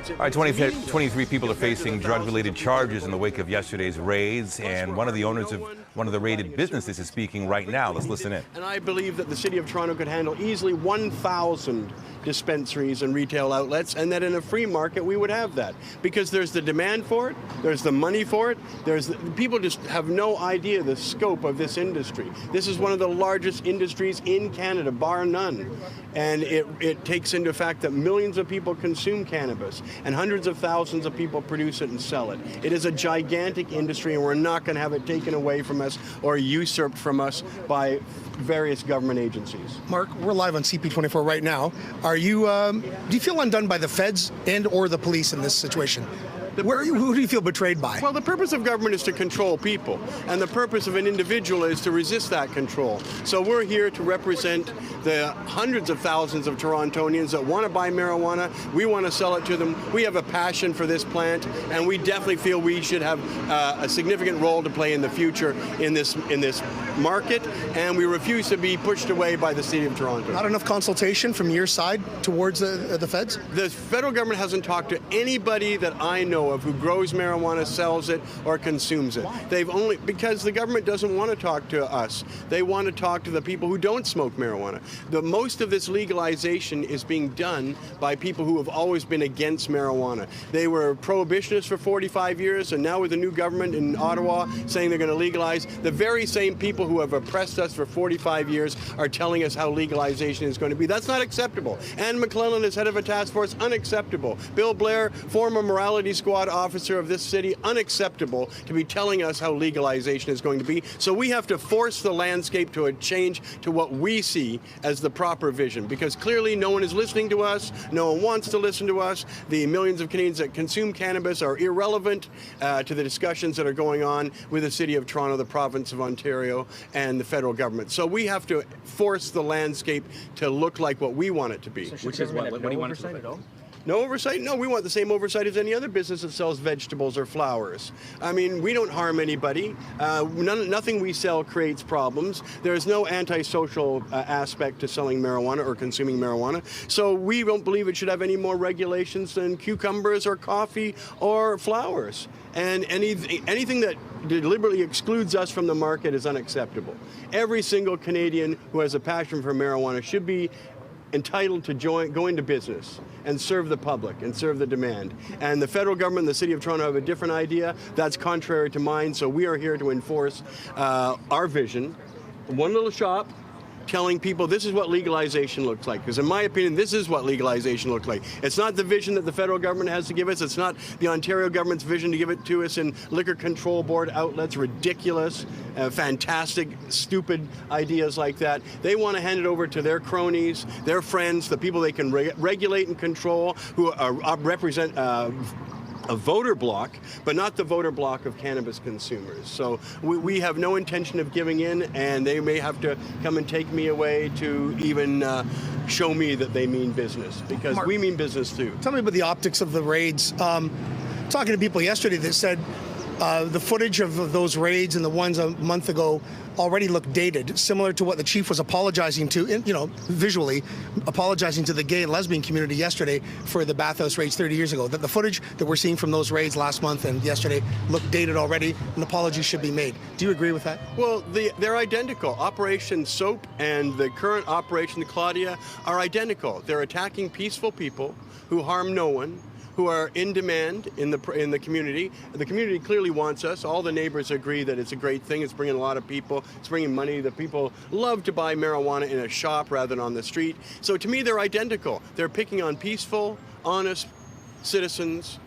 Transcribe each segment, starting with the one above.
complaints. All right, 23 people are facing drug-related charges in the wake of yesterday's raids, and one of the owners of one of the raided businesses is speaking right now. Let's listen in. And I believe that the City of Toronto could handle easily 1,000 dispensaries and retail outlets, and that in a free market we would have that, because there's the demand for it, there's the money for it, people just have no idea the scope of this industry. This is one of the largest industries in Canada, bar none. And it takes into fact that millions of people consume cannabis and hundreds of thousands of people produce it and sell it. It is a gigantic industry, and we're not going to have it taken away from us or usurped from us by various government agencies. Marc, we're live on CP24 right now. Are you, do you feel undone by the feds and or the police in this situation? Who do you feel betrayed by? Well, the purpose of government is to control people, and the purpose of an individual is to resist that control. So we're here to represent the hundreds of thousands of Torontonians that want to buy marijuana. We want to sell it to them. We have a passion for this plant, and we definitely feel we should have a significant role to play in the future in this market, and we refuse to be pushed away by the City of Toronto. Not enough consultation from your side towards the feds? The federal government hasn't talked to anybody that I know of who grows marijuana, sells it, or consumes it. Why? They've only, because the government doesn't want to talk to us. They want to talk to the people who don't smoke marijuana. Most of this legalization is being done by people who have always been against marijuana. They were prohibitionists for 45 years, and now with the new government in Ottawa saying they're going to legalize, the very same people who have oppressed us for 45 years are telling us how legalization is going to be. That's not acceptable. Anne McClellan is head of a task force, unacceptable. Bill Blair, former morality squad officer of this city, unacceptable to be telling us how legalization is going to be. So we have to force the landscape to a change to what we see as the proper vision, because clearly no one is listening to us, no one wants to listen to us. The millions of Canadians that consume cannabis are irrelevant to the discussions that are going on with the City of Toronto, the province of Ontario, and the federal government. So we have to force the landscape to look like what we want it to be. Which is what do you want it to look like? No oversight? No, we want the same oversight as any other business that sells vegetables or flowers. I mean, we don't harm anybody. Nothing we sell creates problems. There's no antisocial aspect to selling marijuana or consuming marijuana. So we don't believe it should have any more regulations than cucumbers or coffee or flowers. And anything that deliberately excludes us from the market is unacceptable. Every single Canadian who has a passion for marijuana should be entitled to go into business and serve the public and serve the demand. And the federal government and the City of Toronto have a different idea. That's contrary to mine, so we are here to enforce our vision. One little shop, telling people this is what legalization looks like. Because in my opinion, this is what legalization looks like. It's not the vision that the federal government has to give us. It's not the Ontario government's vision to give it to us in liquor control board outlets. Ridiculous, fantastic, stupid ideas like that. They want to hand it over to their cronies, their friends, the people they can regulate and control, who represent a voter bloc, but not the voter bloc of cannabis consumers. So we have no intention of giving in, and they may have to come and take me away to even show me that they mean business, because Marc, we mean business too. Tell me about the optics of the raids. Talking to people yesterday that said the footage of those raids and the ones a month ago already looked dated, similar to what the chief was apologizing to, visually apologizing to the gay and lesbian community yesterday for the bathhouse raids 30 years ago. That the footage that we're seeing from those raids last month and yesterday looked dated already. An apology should be made. Do you agree with that? Well, they're identical. Operation Soap and the current Operation Claudia are identical. They're attacking peaceful people who harm no one, who are in demand in the community. The community clearly wants us. All the neighbors agree that it's a great thing. It's bringing a lot of people. It's bringing money. The people love to buy marijuana in a shop rather than on the street. So to me, they're identical. They're picking on peaceful, honest citizens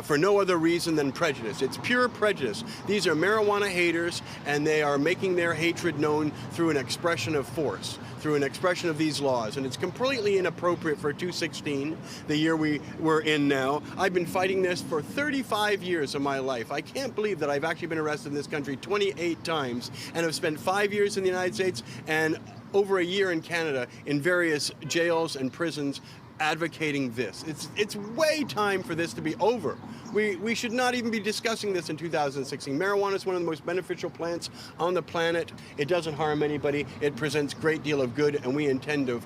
for no other reason than prejudice. It's pure prejudice. These are marijuana haters, and they are making their hatred known through an expression of force, through an expression of these laws. And it's completely inappropriate for 2016, the year we're in now. I've been fighting this for 35 years of my life. I can't believe that I've actually been arrested in this country 28 times and have spent 5 years in the United States and over a year in Canada in various jails and prisons advocating this. It's way time for this to be over. We should not even be discussing this in 2016. Marijuana is one of the most beneficial plants on the planet. It doesn't harm anybody. It presents a great deal of good, and we intend to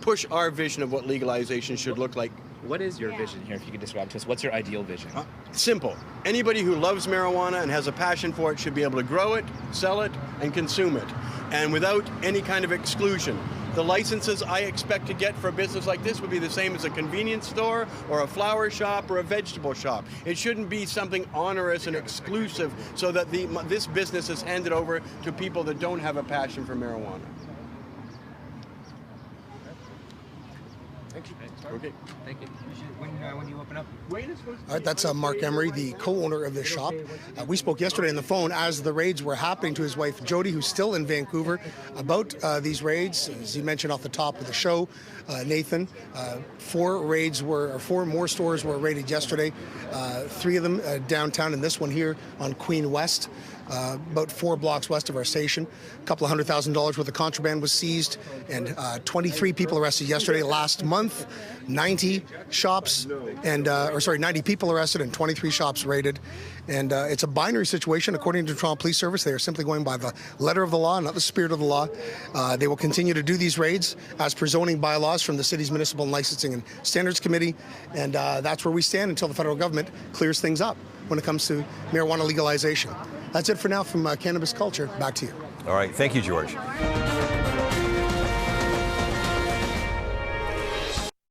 push our vision of what legalization should look like What is your vision here, if you could describe to us? What's your ideal vision? Simple. Anybody who loves marijuana and has a passion for it should be able to grow it, sell it, and consume it, and without any kind of exclusion. The licenses I expect to get for a business like this would be the same as a convenience store or a flower shop or a vegetable shop. It shouldn't be something onerous and exclusive so that this business is handed over to people that don't have a passion for marijuana. Thank you. Okay. Thank you. When you open up? All right, that's Marc Emery, the co-owner of this shop. We spoke yesterday on the phone as the raids were happening to his wife, Jody, who's still in Vancouver, about these raids. As he mentioned off the top of the show, Nathan, four more stores were raided yesterday. 3 of them downtown, and this one here on Queen West. About 4 blocks west of our station. A couple of $100,000 worth of contraband was seized, and 23 people arrested yesterday. Last month, 90 shops and 90 people arrested and 23 shops raided. And it's a binary situation. According to the Toronto Police Service, they are simply going by the letter of the law, not the spirit of the law. They will continue to do these raids as per zoning bylaws from the city's Municipal and Licensing and Standards Committee, and that's where we stand until the federal government clears things up when it comes to marijuana legalization. That's it for now from Cannabis Culture. Back to you. All right. Thank you, George.